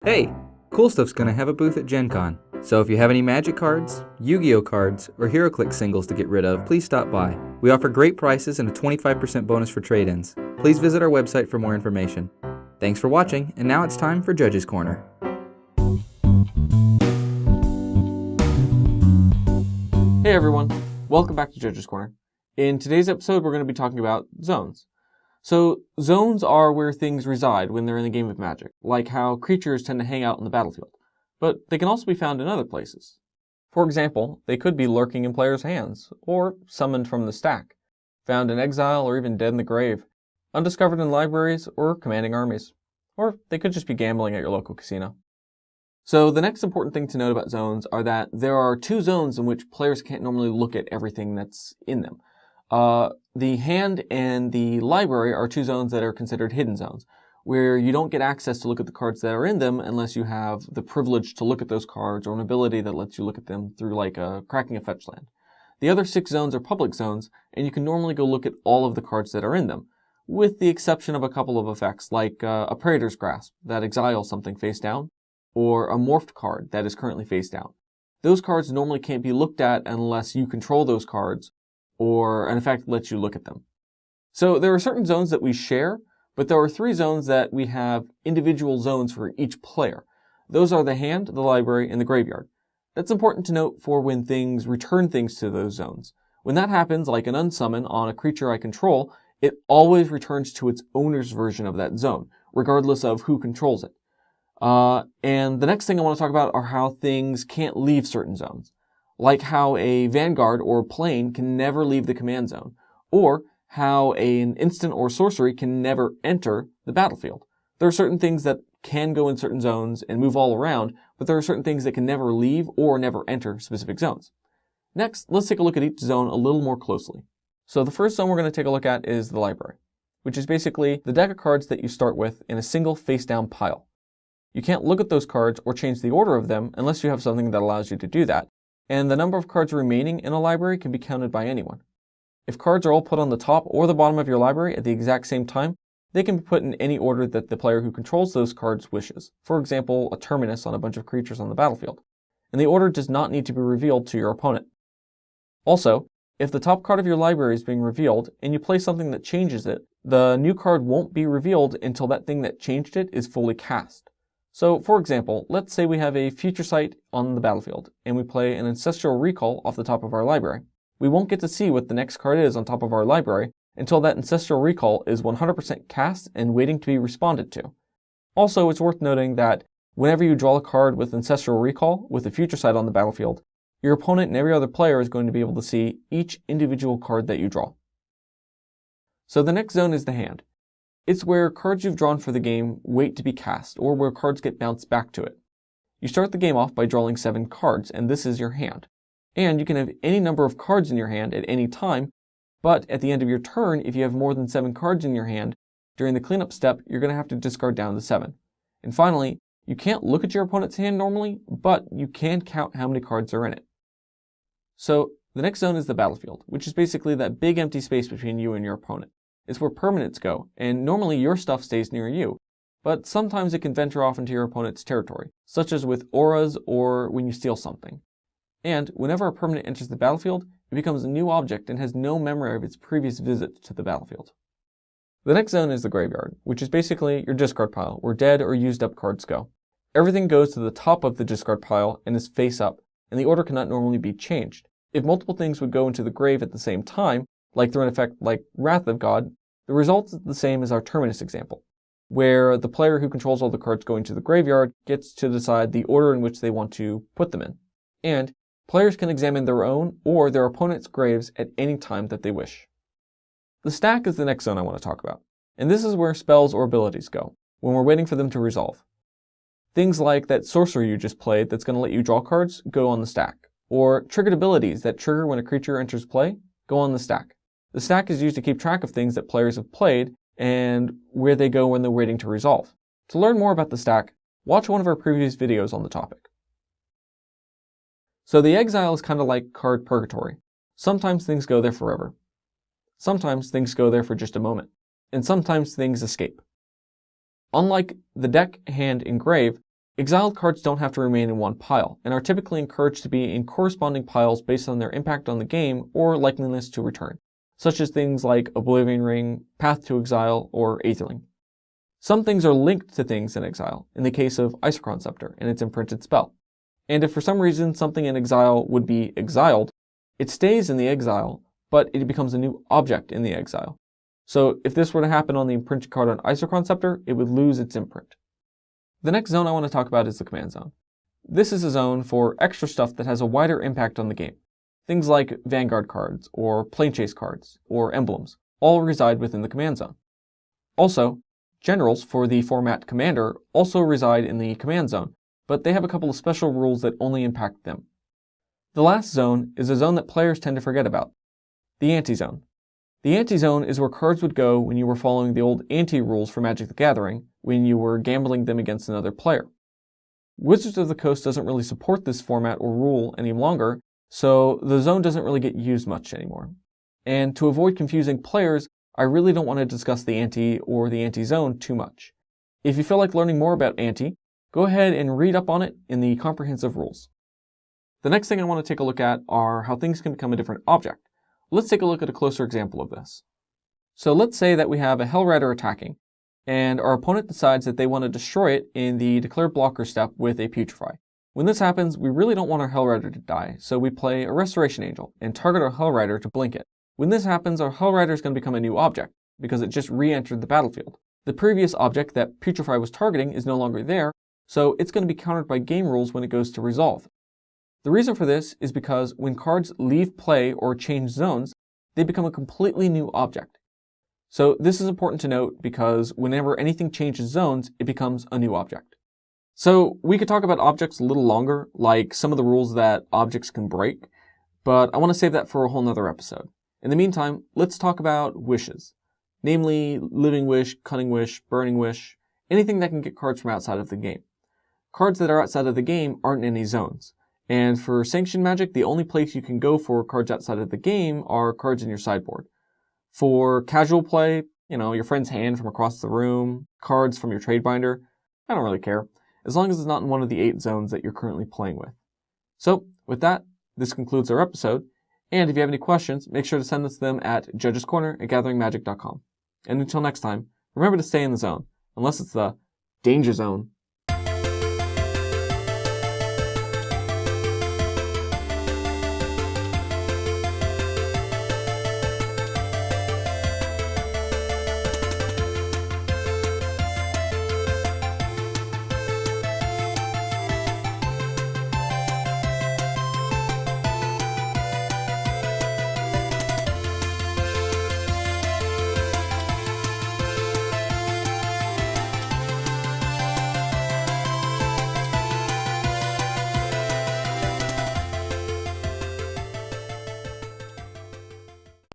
Hey, Cool Stuff's gonna have a booth at Gen Con, so if you have any Magic cards, Yu-Gi-Oh cards, or HeroClix singles to get rid of, please stop by. We offer great prices and a 25% bonus for trade-ins. Please visit our website for more information. Thanks for watching, and now it's time for Judge's Corner. Hey everyone, welcome back to Judge's Corner. In today's episode, we're going to be talking about zones. So, zones are where things reside when they're in a game of Magic, like how creatures tend to hang out on the battlefield. But they can also be found in other places. For example, they could be lurking in players' hands, or summoned from the stack, found in exile or even dead in the grave, undiscovered in libraries or commanding armies. Or they could just be gambling at your local casino. So the next important thing to note about zones are that there are two zones in which players can't normally look at everything that's in them. The hand and the library are two zones that are considered hidden zones, where you don't get access to look at the cards that are in them unless you have the privilege to look at those cards or an ability that lets you look at them through cracking a fetch land. The other 6 zones are public zones, and you can normally go look at all of the cards that are in them, with the exception of a couple of effects like a Praetor's Grasp that exiles something face down, or a morphed card that is currently face down. Those cards normally can't be looked at unless you control those cards, or an effect lets you look at them. So there are certain zones that we share, but there are 3 zones that we have individual zones for each player. Those are the hand, the library, and the graveyard. That's important to note for when things return things to those zones. When that happens, like an unsummon on a creature I control, it always returns to its owner's version of that zone, regardless of who controls it. And the next thing I want to talk about are how things can't leave certain zones. Like how a Vanguard or Plane can never leave the command zone, or how an instant or sorcery can never enter the battlefield. There are certain things that can go in certain zones and move all around, but there are certain things that can never leave or never enter specific zones. Next, let's take a look at each zone a little more closely. So the first zone we're going to take a look at is the library, which is basically the deck of cards that you start with in a single face-down pile. You can't look at those cards or change the order of them unless you have something that allows you to do that, and the number of cards remaining in a library can be counted by anyone. If cards are all put on the top or the bottom of your library at the exact same time, they can be put in any order that the player who controls those cards wishes. For example, a terminus on a bunch of creatures on the battlefield. And the order does not need to be revealed to your opponent. Also, if the top card of your library is being revealed and you play something that changes it, the new card won't be revealed until that thing that changed it is fully cast. So, for example, let's say we have a Future Sight on the battlefield, and we play an Ancestral Recall off the top of our library. We won't get to see what the next card is on top of our library until that Ancestral Recall is 100% cast and waiting to be responded to. Also, it's worth noting that whenever you draw a card with Ancestral Recall with a Future Sight on the battlefield, your opponent and every other player is going to be able to see each individual card that you draw. So the next zone is the hand. It's where cards you've drawn for the game wait to be cast, or where cards get bounced back to it. You start the game off by drawing 7 cards, and this is your hand. And you can have any number of cards in your hand at any time, but at the end of your turn, if you have more than 7 cards in your hand, during the cleanup step, you're going to have to discard down to 7. And finally, you can't look at your opponent's hand normally, but you can count how many cards are in it. So, the next zone is the battlefield, which is basically that big empty space between you and your opponent. It's where permanents go, and normally your stuff stays near you, but sometimes it can venture off into your opponent's territory, such as with auras or when you steal something. And whenever a permanent enters the battlefield, it becomes a new object and has no memory of its previous visit to the battlefield. The next zone is the graveyard, which is basically your discard pile, where dead or used up cards go. Everything goes to the top of the discard pile and is face up, and the order cannot normally be changed. If multiple things would go into the grave at the same time, like through an effect like Wrath of God, the result is the same as our Terminus example, where the player who controls all the cards going to the graveyard gets to decide the order in which they want to put them in. And players can examine their own or their opponent's graves at any time that they wish. The stack is the next zone I want to talk about, and this is where spells or abilities go, when we're waiting for them to resolve. Things like that sorcery you just played that's going to let you draw cards go on the stack, or triggered abilities that trigger when a creature enters play go on the stack. The stack is used to keep track of things that players have played and where they go when they're waiting to resolve. To learn more about the stack, watch one of our previous videos on the topic. So the exile is kind of like card purgatory. Sometimes things go there forever. Sometimes things go there for just a moment. And sometimes things escape. Unlike the deck, hand, and grave, Exiled cards don't have to remain in one pile, and are typically encouraged to be in corresponding piles based on their impact on the game or likeliness to return, such as things like Oblivion Ring, Path to Exile, or Aetherling. Some things are linked to things in exile, in the case of Isochron Scepter and its imprinted spell. And if for some reason something in exile would be exiled, it stays in the exile, but it becomes a new object in the exile. So if this were to happen on the imprinted card on Isochron Scepter, it would lose its imprint. The next zone I want to talk about is the command zone. This is a zone for extra stuff that has a wider impact on the game. Things like Vanguard cards, or Planechase cards, or emblems, all reside within the command zone. Also, generals for the format Commander also reside in the command zone, but they have a couple of special rules that only impact them. The last zone is a zone that players tend to forget about, the Ante-Zone. The Ante-Zone is where cards would go when you were following the old ante rules for Magic the Gathering, when you were gambling them against another player. Wizards of the Coast doesn't really support this format or rule any longer, so the zone doesn't really get used much anymore. And to avoid confusing players, I really don't want to discuss the ante or the Ante-Zone too much. If you feel like learning more about ante, go ahead and read up on it in the comprehensive rules. The next thing I want to take a look at are how things can become a different object. Let's take a look at a closer example of this. So let's say that we have a Hellrider attacking, and our opponent decides that they want to destroy it in the Declare Blocker step with a Putrefy. When this happens, we really don't want our Hellrider to die, so we play a Restoration Angel and target our Hellrider to blink it. When this happens, our Hellrider is going to become a new object, because it just re-entered the battlefield. The previous object that Putrefy was targeting is no longer there, so it's going to be countered by game rules when it goes to resolve. The reason for this is because when cards leave play or change zones, they become a completely new object. So this is important to note because whenever anything changes zones, it becomes a new object. So we could talk about objects a little longer, like some of the rules that objects can break, but I want to save that for a whole nother episode. In the meantime, let's talk about wishes, namely Living Wish, Cunning Wish, Burning Wish, anything that can get cards from outside of the game. Cards that are outside of the game aren't in any zones. And for Sanctioned Magic, the only place you can go for cards outside of the game are cards in your sideboard. For casual play, your friend's hand from across the room, cards from your trade binder, I don't really care, as long as it's not in one of the 8 zones that you're currently playing with. So, with that, this concludes our episode, and if you have any questions, make sure to send us them at judgescorner@gatheringmagic.com. And until next time, remember to stay in the zone, unless it's the danger zone.